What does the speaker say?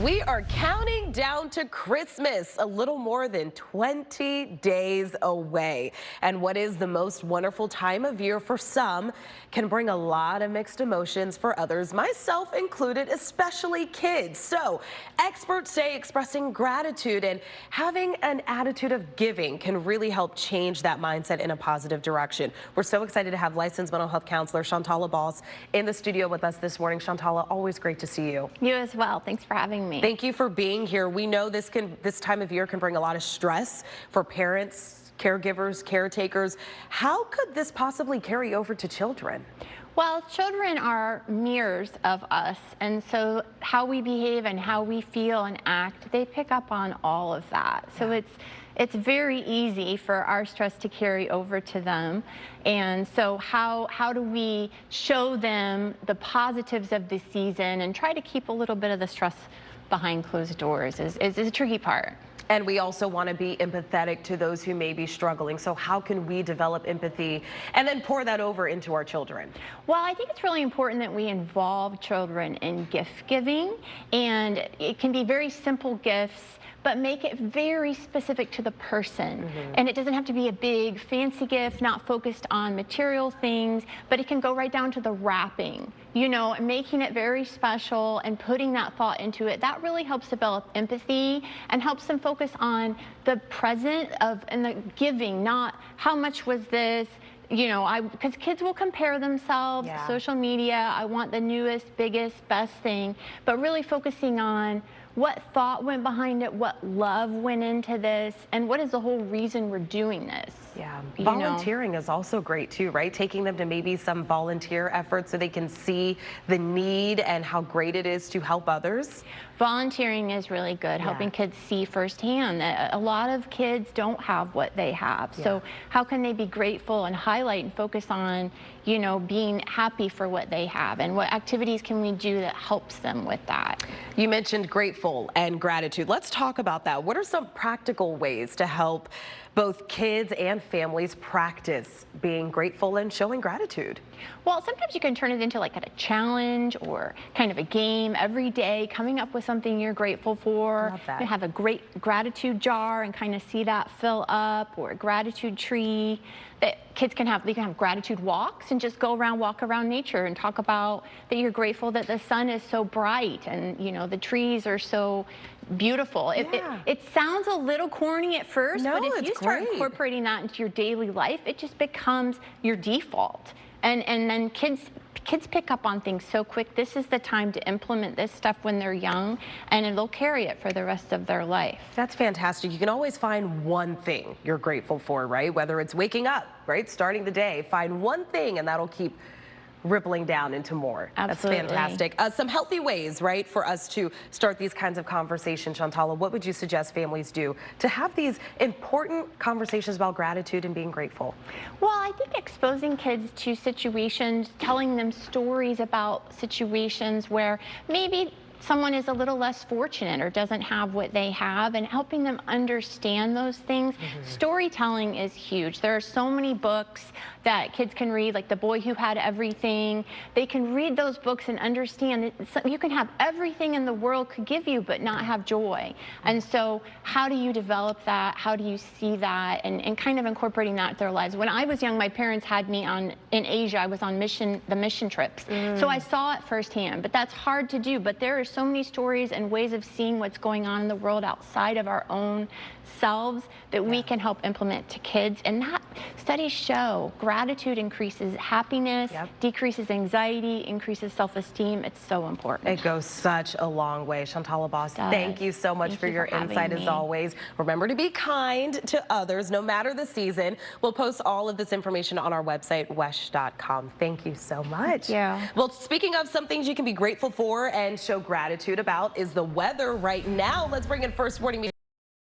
We are counting down to Christmas, a little more than 20 days away. And what is the most wonderful time of year for some can bring a lot of mixed emotions for others, myself included, especially kids. So experts say expressing gratitude and having an attitude of giving can really help change that mindset in a positive direction. We're so excited to have licensed mental health counselor Shantala Boss in the studio with us this morning. Shantala, always great to see you. You as well. Thanks for having me. Thank you for being here. We know this time of year can bring a lot of stress for parents, caregivers, caretakers. How could this possibly carry over to children? Well, children are mirrors of us, and so how we behave and how we feel and act, they pick up on all of that. So it's very easy for our stress to carry over to them. And so how do we show them the positives of the season and try to keep a little bit of the stress behind closed doors is a tricky part. And we also want to be empathetic to those who may be struggling. So how can we develop empathy and then pour that over into our children? Well, I think it's really important that we involve children in gift giving, and it can be very simple gifts, but make it very specific to the person. And it doesn't have to be a big fancy gift, not focused on material things, but it can go right down to the wrapping, you know, making it very special and putting that thought into it. That really helps develop empathy and helps them focus on the present and the giving, not how much was this. You know, because kids will compare themselves, social media, I want the newest, biggest, best thing, but really focusing on what thought went behind it, what love went into this, and what is the whole reason we're doing this. Yeah, volunteering is also great too, right? Taking them to maybe some volunteer efforts so they can see the need and how great it is to help others. Volunteering is really good, helping kids see firsthand that a lot of kids don't have what they have. So how can they be grateful and highlight and focus on, you know, being happy for what they have, and what activities can we do that helps them with that? You mentioned grateful and gratitude. Let's talk about that. What are some practical ways to help both kids and families practice being grateful and showing gratitude? Well, sometimes you can turn it into like a challenge or kind of a game every day, coming up with something you're grateful for. Love that. You have a great gratitude jar and kind of see that fill up, or a gratitude tree that kids can have. They can have gratitude walks and just go around, walk around nature and talk about that you're grateful that the sun is so bright and, you know, the trees are so beautiful. It sounds a little corny at first, but if you start incorporating that into your daily life, it just becomes your default. And then kids pick up on things so quick. This is the time to implement this stuff when they're young, and they'll carry it for the rest of their life. That's fantastic. You can always find one thing you're grateful for, right? Whether it's waking up, right? Starting the day, find one thing and that'll keep rippling down into more. Absolutely. That's fantastic. Some healthy ways, right, for us to start these kinds of conversations. Shantala, what would you suggest families do to have these important conversations about gratitude and being grateful? Well, I think exposing kids to situations, telling them stories about situations where maybe someone is a little less fortunate or doesn't have what they have, and helping them understand those things. Storytelling is huge. There are so many books that kids can read, like The Boy Who Had Everything. They can read those books and understand that you can have everything in the world could give you, but not have joy. And so how do you develop that? How do you see that? And kind of incorporating that in their lives. When I was young, my parents had me in Asia. I was on the mission trips. So I saw it firsthand, but that's hard to do. But there are so many stories and ways of seeing what's going on in the world outside of our own selves that we can help implement to kids. And that studies show gratitude increases happiness, decreases anxiety, increases self-esteem. It's so important. It goes such a long way. Shantala Boss, thank you so much for your insight as always. Remember to be kind to others, no matter the season. We'll post all of this information on our website, wesh.com. Thank you so much. Yeah. Well, speaking of some things you can be grateful for and show gratitude about is the weather right now. Let's bring in First Warning.